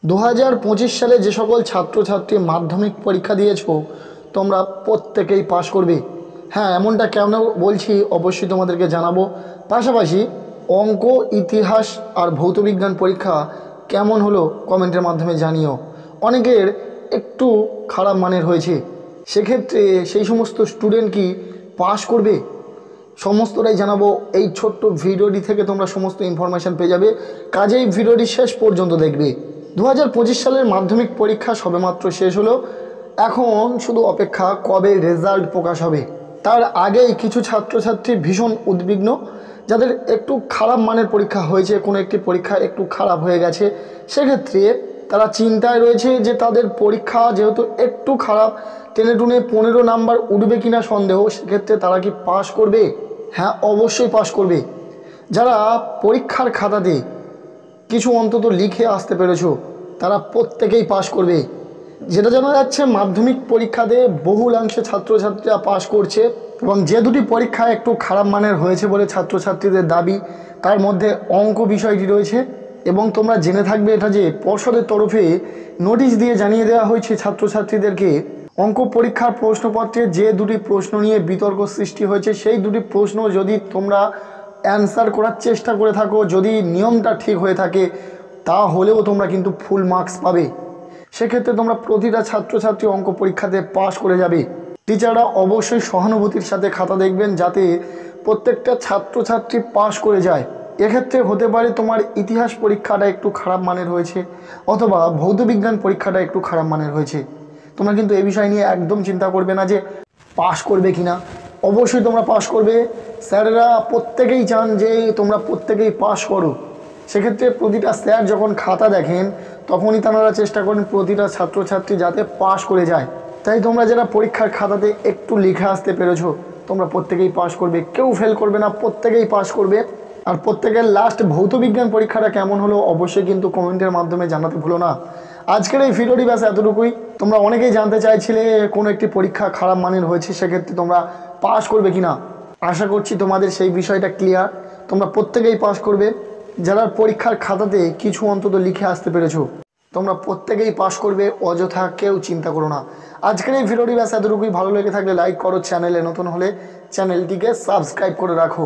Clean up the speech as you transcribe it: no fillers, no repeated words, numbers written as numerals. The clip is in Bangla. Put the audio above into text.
2025 সালে যে সকল ছাত্রছাত্রী মাধ্যমিক পরীক্ষা দিয়েছো তোমরা প্রত্যেকেই পাশ করবে। হ্যাঁ, এমনটা কেন বলছি অবশ্যই তোমাদেরকে জানাবো। পাশাপাশি অঙ্ক, ইতিহাস আর ভৌতবিজ্ঞান পরীক্ষা কেমন হলো কমেন্টের মাধ্যমে জানিও। অনেকের একটু খারাপ মানের হয়েছে, সেক্ষেত্রে সেই সমস্ত স্টুডেন্ট কি পাশ করবে সমস্তটাই জানাবো এই ছোট্ট ভিডিওটি থেকে। তোমরা সমস্ত ইনফরমেশান পেয়ে যাবে, কাজেই ভিডিওটি শেষ পর্যন্ত দেখবে। 2025 সালের মাধ্যমিক পরীক্ষা সবেমাত্র শেষ হলো। এখন শুধু অপেক্ষা কবে রেজাল্ট প্রকাশ হবে। তার আগেই কিছু ছাত্রছাত্রী ভীষণ উদ্বিগ্ন, যাদের একটু খারাপ মানের পরীক্ষা হয়েছে, কোনো একটি পরীক্ষা একটু খারাপ হয়ে গেছে। সেক্ষেত্রে তারা চিন্তায় রয়েছে যে তাদের পরীক্ষা যেহেতু একটু খারাপ, টেনে টুনে 15 নাম্বার উঠবে কিনা সন্দেহ। সেক্ষেত্রে তারা কি পাশ করবে? হ্যাঁ, অবশ্যই পাশ করবে। যারা পরীক্ষার খাতাতে কিছু অন্তত লিখে আসতে পেরেছো তারা প্রত্যেকেই পাশ করবে। যেটা জানা যাচ্ছে, মাধ্যমিক পরীক্ষাতে বহুলাংশে ছাত্রছাত্রীরা পাশ করছে, এবং যে দুটি পরীক্ষা একটু খারাপ মানের হয়েছে বলে ছাত্রছাত্রীদের দাবি, তার মধ্যে অঙ্ক বিষয়টি রয়েছে। এবং তোমরা জেনে থাকবে এটা যে পর্ষদের তরফে নোটিশ দিয়ে জানিয়ে দেওয়া হয়েছে ছাত্রছাত্রীদেরকে, অঙ্ক পরীক্ষার প্রশ্নপত্রে যে দুটি প্রশ্ন নিয়ে বিতর্ক সৃষ্টি হয়েছে সেই দুটি প্রশ্ন যদি তোমরা অ্যান্সার করার চেষ্টা করে থাকো, যদি নিয়মটা ঠিক হয়ে থাকে, তাহলেও তোমরা কিন্তু ফুল মার্কস পাবে। সেক্ষেত্রে তোমরা প্রতিটা ছাত্রছাত্রী অঙ্ক পরীক্ষাতে পাশ করে যাবে। টিচাররা অবশ্যই সহানুভূতির সাথে খাতা দেখবেন যাতে প্রত্যেকটা ছাত্রছাত্রী পাশ করে যায়। এক্ষেত্রে হতে পারে তোমার ইতিহাস পরীক্ষাটা একটু খারাপ মানের হয়েছে, অথবা ভৌতবিজ্ঞান পরীক্ষাটা একটু খারাপ মানের হয়েছে। তোমরা কিন্তু এই বিষয় নিয়ে একদম চিন্তা করবে না যে পাশ করবে কিনা। অবশ্যই তোমরা পাশ করবে। স্যারেরা প্রত্যেকেই চান যে তোমরা প্রত্যেকেই পাশ করো। সেক্ষেত্রে প্রতিটা স্যার যখন খাতা দেখেন তখনই তারা চেষ্টা করেন প্রতিটা ছাত্রছাত্রী যাতে পাশ করে যায়। তাই তোমরা যারা পরীক্ষার খাতাতে একটু লিখে আসতে পেরেছো তোমরা প্রত্যেকেই পাশ করবে, কেউ ফেল করবে না, প্রত্যেকেই পাশ করবে। আর প্রত্যেকের লাস্ট ভৌতবিজ্ঞান পরীক্ষাটা কেমন হলো অবশ্যই কিন্তু কমেন্টের মাধ্যমে জানাতে ভুলো না। আজকের এই ভিডিওটি ব্যাস এতটুকুই। তোমরা অনেকেই জানতে চাইছিলে কোনো একটি পরীক্ষা খারাপ মানের হয়েছে, সেক্ষেত্রে তোমরা পাশ করবে কিনা। আশা করছি তোমাদের সেই বিষয়টা ক্লিয়ার, তোমরা প্রত্যেকেই পাশ করবে। যারা পরীক্ষার খাতাতে কিছু অন্তত লিখে আসতে পেরেছো তোমরা প্রত্যেকেই পাশ করবে, অযথা কেউ চিন্তা করো না। আজকের এই ভিডিওটি ব্যাস এতটুকুই। ভালো লেগে থাকলে লাইক করো, চ্যানেলে নতুন হলে চ্যানেলটিকে সাবস্ক্রাইব করে রাখো।